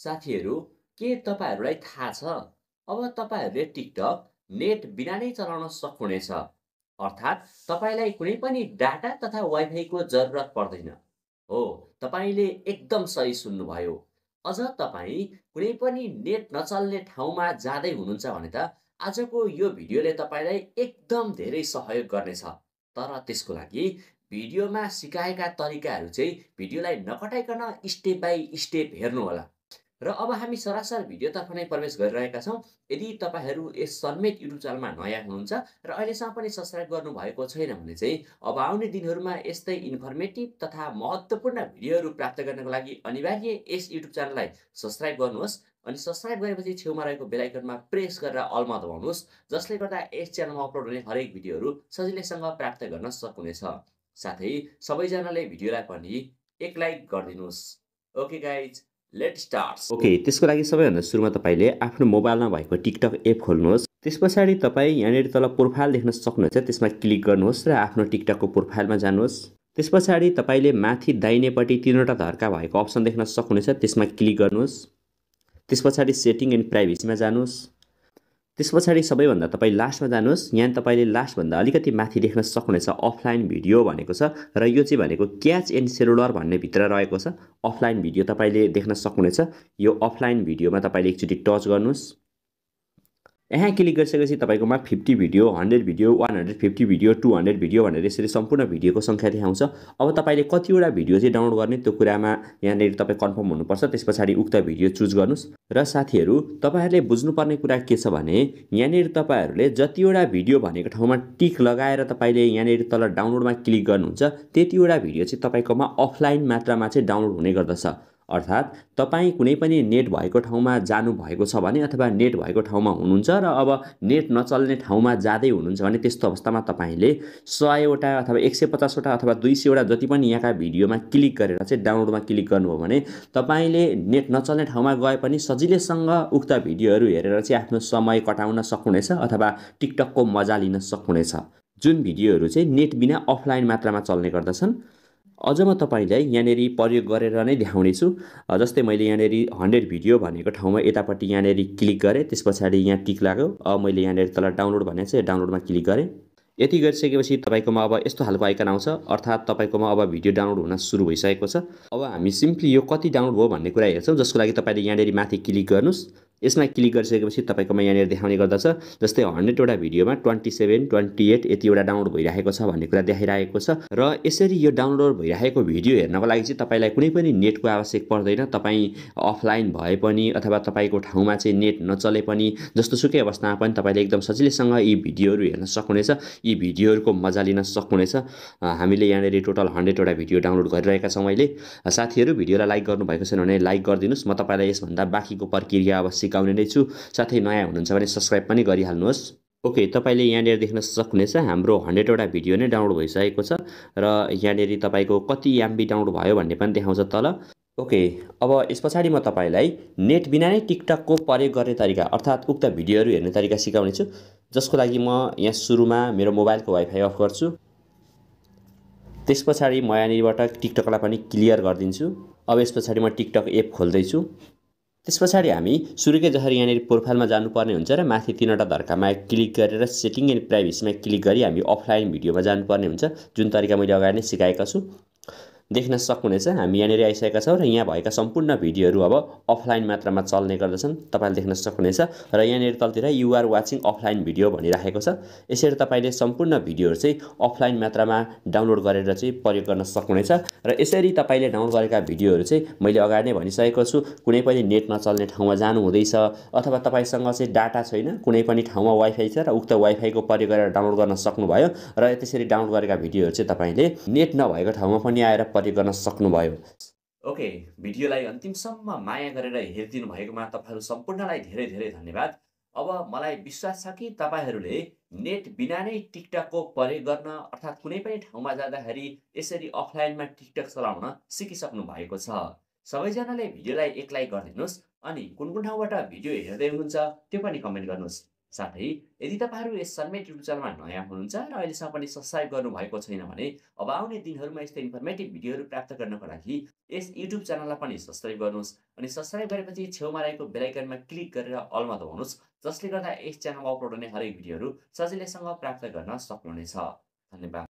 साथीहरू, के तपाईँहरूलाई थाहा छ? अब तपाईँहरूले टिकटक नेट बिना नै चलाउन सक्नुहुनेछ। अर्थात् तपाईँलाई कुनै पनि डाटा तथा वाइफाईको जरुरत पर्दैन। हो, तपाईँले एकदम सही सुन्नुभयो। अझ तपाईँ कुनै पनि नेट नचल्ने ठाउँमा जाँदै हुनुहुन्छ भने त आजको यो भिडियोले तपाईँलाई एकदम धेरै सहयोग गर्नेछ। तर त्यसको लागि भिडियोमा सिकाएका तरिकाहरू चाहिँ भिडियोलाई नकटाइकन स्टेप बाई स्टेप हेर्नुहोला। र अब हामी सरासर भिडियोतर्फ नै प्रवेश गरिरहेका छौँ। यदि तपाईँहरू यस सन्मेट युट्युब च्यानलमा नयाँ हुनुहुन्छ र अहिलेसम्म पनि सब्सक्राइब गर्नुभएको छैन भने चाहिँ अब आउने दिनहरूमा यस्तै इन्फर्मेटिभ तथा महत्त्वपूर्ण भिडियोहरू प्राप्त गर्नको लागि अनिवार्य यस युट्युब च्यानललाई सब्सक्राइब गर्नुहोस्। अनि सब्सक्राइब गरेपछि छेउमा रहेको बेल आइकनमा प्रेस गरेर अलमा दबाउनुहोस्, जसले गर्दा यस च्यानलमा अपलोड हुने हरेक भिडियोहरू सजिलैसँग प्राप्त गर्न सक्नुहुनेछ। साथै सबैजनाले भिडियोलाई पनि एक लाइक गरिदिनुहोस्। Okay guys, let start. Okay, त्यसको लागि सबैभन्दा सुरुमा तपाईँले आफ्नो मोबाइलमा भएको टिकटक एप खोल्नुहोस्। त्यस पछाडि तपाईँ यहाँनिर तल प्रोफाइल देख्न सक्नुहुन्छ, त्यसमा क्लिक गर्नुहोस् र आफ्नो टिकटकको प्रोफाइलमा जानुहोस्। त्यस पछाडि तपाईँले माथि दाहिनेपट्टि तीनवटा धर्का भएको अप्सन देख्न सक्नुहुनेछ, त्यसमा क्लिक गर्नुहोस्। त्यस पछाडि सेटिङ एन्ड प्राइभेसीमा जानुहोस्। त्यस पछाडि सबैभन्दा तपाईँ लास्टमा जानुहोस्। यहाँ तपाईँले लास्टभन्दा अलिकति माथि देख्न सक्नुहुनेछ अफलाइन भिडियो भनेको छ र यो चाहिँ भनेको क्याच एन्ड सेलुलर भन्ने भित्र रहेको छ। अफलाइन भिडियो तपाईँले देख्न सक्नुहुनेछ। यो अफलाइन भिडियोमा तपाईँले एकचोटि टच गर्नुहोस्। यहाँ क्लिक गरिसकेपछि तपाईँकोमा 50 भिडियो, 100 भिडियो, 150 भिडियो, 200 भिडियो भनेर यसरी सम्पूर्ण भिडियोको सङ्ख्या देखाउँछ। अब तपाईँले कतिवटा भिडियो चाहिँ डाउनलोड गर्ने त्यो कुरामा यहाँनिर तपाईँ कन्फर्म हुनुपर्छ। त्यस पछाडि उक्त भिडियो चुज गर्नुहोस्। र साथीहरू, तपाईँहरूले बुझ्नुपर्ने कुरा के छ भने यहाँनिर तपाईँहरूले जतिवटा भिडियो भनेको ठाउँमा टिक लगाएर तपाईँले यहाँनिर तल डाउनलोडमा क्लिक गर्नुहुन्छ, त्यतिवटा भिडियो चाहिँ तपाईँकोमा अफलाइन मात्रामा चाहिँ डाउनलोड हुने गर्दछ। अर्थात् तपाईँ कुनै पनि नेट भएको ठाउँमा जानुभएको छ भने अथवा नेट भएको ठाउँमा हुनुहुन्छ र अब नेट नचल्ने ठाउँमा जाँदै हुनुहुन्छ भने त्यस्तो अवस्थामा तपाईँले 100वटा अथवा 150वटा अथवा 200वटा जति पनि यहाँका भिडियोमा क्लिक गरेर चाहिँ डाउनलोडमा क्लिक गर्नुभयो भने तपाईँले नेट नचल्ने ठाउँमा गए पनि सजिलैसँग उक्त भिडियोहरू हेरेर चाहिँ आफ्नो समय कटाउन सक्नुहुनेछ अथवा टिकटकको मजा लिन सक्नुहुनेछ, जुन भिडियोहरू चाहिँ नेट बिना अफलाइन मात्रामा चल्ने गर्दछन्। अझ म तपाईँलाई यहाँनिर प्रयोग गरेर नै देखाउनेछु। जस्तै मैले यहाँनिर 100 भिडियो भनेको ठाउँमा यतापट्टि यहाँनिर क्लिक गरेँ, त्यस पछाडि यहाँ टिक लाग्यो। अब मैले यहाँनिर तल डाउनलोड भनेको चाहिँ डाउनलोडमा क्लिक गरेँ। यति गरिसकेपछि तपाईँकोमा अब यस्तो खालको आइकन आउँछ, अर्थात् तपाईँकोमा अब भिडियो डाउनलोड हुन सुरु भइसकेको छ। अब हामी सिम्पली यो कति डाउनलोड भयो भन्ने कुरा हेर्छौँ, जसको लागि तपाईँले यहाँनिर माथि क्लिक गर्नुहोस्। यसमा क्लिक गरिसकेपछि तपाईँकोमा यहाँनिर देखाउने गर्दछ, जस्तै 100वटा भिडियोमा 27, 28 यतिवटा डाउनलोड भइरहेको छ भन्ने कुरा देखाइरहेको छ। र यसरी यो डाउनलोड भइरहेको भिडियो हेर्नको लागि चाहिँ तपाईँलाई कुनै पनि नेटको आवश्यक पर्दैन। तपाईँ अफलाइन भए पनि अथवा तपाईँको ठाउँमा चाहिँ नेट नचले पनि जस्तोसुकै अवस्थामा पनि तपाईँले एकदम सजिलैसँग यी भिडियोहरू हेर्न सक्नुहुनेछ, यी भिडियोहरूको मजा लिन सक्नुहुनेछ। हामीले यहाँनिर टोटल 100वटा भिडियो डाउनलोड गरिरहेका छौँ अहिले। साथीहरू, भिडियोलाई लाइक गर्नुभएको छैन भने लाइक गरिदिनुहोस्। म तपाईँलाई यसभन्दा बाँकीको प्रक्रिया अब सिकाउने नै छु। साथै नयाँ हुनुहुन्छ भने सब्सक्राइब पनि गरिहाल्नुहोस्। ओके, तपाईँले यहाँनिर देख्न सक्नुहुनेछ हाम्रो 100वटा भिडियो नै डाउनलोड भइसकेको छ र यहाँनिर तपाईँको कति एमबी डाउनलोड भयो भन्ने पनि देखाउँछ तल। ओके, अब यस पछाडि म तपाईँलाई नेट बिना नै टिकटकको प्रयोग गर्ने तरिका अर्थात् उक्त भिडियोहरू हेर्ने तरिका सिकाउने छु, जसको लागि म यहाँ सुरुमा मेरो मोबाइलको वाइफाई अफ गर्छु। त्यस पछाडि म यहाँनिरबाट टिकटकलाई पनि क्लियर गरिदिन्छु। अब यस पछाडि म टिकटक एप खोल्दैछु। त्यस पछाडि हामी सुरुकै जसरी यहाँनिर प्रोफाइलमा जानुपर्ने हुन्छ र माथि तीनवटा धर्कामा क्लिक गरेर सेटिङ एन्ड प्राइभेसीमा क्लिक गरी हामी अफलाइन भिडियोमा जानुपर्ने हुन्छ, जुन तरिका मैले अगाडि नै सिकाएका छु। देख्न सक्नुहुनेछ हामी यहाँनिर आइसकेका छौँ र यहाँ भएका सम्पूर्ण भिडियोहरू अब अफलाइन मात्रामा चल्ने गर्दछन्, तपाईँले देख्न सक्नुहुनेछ। र यहाँनिर तलतिर युआर वाचिङ अफलाइन भिडियो भनिरहेको छ। यसरी तपाईँले सम्पूर्ण भिडियोहरू चाहिँ अफलाइन मात्रामा डाउनलोड गरेर चाहिँ प्रयोग गर्न सक्नुहुनेछ। र यसरी तपाईँले डाउनलोड गरेका भिडियोहरू चाहिँ मैले अगाडि नै भनिसकेको छु, कुनै पनि नेट नचल्ने ठाउँमा जानु हुँदैछ अथवा तपाईँसँग चाहिँ डाटा छैन, कुनै पनि ठाउँमा वाइफाई छ र उक्त वाइफाईको प्रयोग गरेर डाउनलोड गर्न सक्नुभयो र त्यसरी डाउनलोड गरेका भिडियोहरू चाहिँ तपाईँले नेट नभएको ठाउँमा पनि आएर प्रयोग गर्न सक्नुभयो। ओके, भिडियोलाई अन्तिमसम्म माया गरेर हेरिदिनु भएकोमा तपाईँहरू सम्पूर्णलाई धेरै धेरै धन्यवाद। अब मलाई विश्वास छ कि तपाईँहरूले नेट बिना नै टिकटकको प्रयोग गर्न अर्थात् कुनै पनि ठाउँमा जाँदाखेरि यसरी अफलाइनमा टिकटक चलाउन सिकिसक्नु भएको छ। सबैजनाले भिडियोलाई एक लाइक गरिदिनुहोस् अनि कुन कुन ठाउँबाट भिडियो हेर्दै हुनुहुन्छ त्यो पनि कमेन्ट गर्नुहोस्। साथै यदि तपाईँहरू यस सनमेट युट्युब च्यानलमा नयाँ हुनुहुन्छ र अहिलेसम्म पनि सब्स्क्राइब गर्नुभएको छैन भने अब आउने दिनहरूमा यस्तै इन्फर्मेटिभ भिडियोहरू प्राप्त गर्नको लागि यस युट्युब च्यानललाई पनि सब्स्क्राइब गर्नुहोस् अनि सब्स्क्राइब गरेपछि छेउमा रहेको बेल आइकनमा क्लिक गरेर अलमा दबाउनुहोस् जसले गर्दा यस च्यानलमा अपलोड हुने हरेक भिडियोहरू सजिलैसँग प्राप्त गर्न सक्नुहुनेछ। धन्यवाद।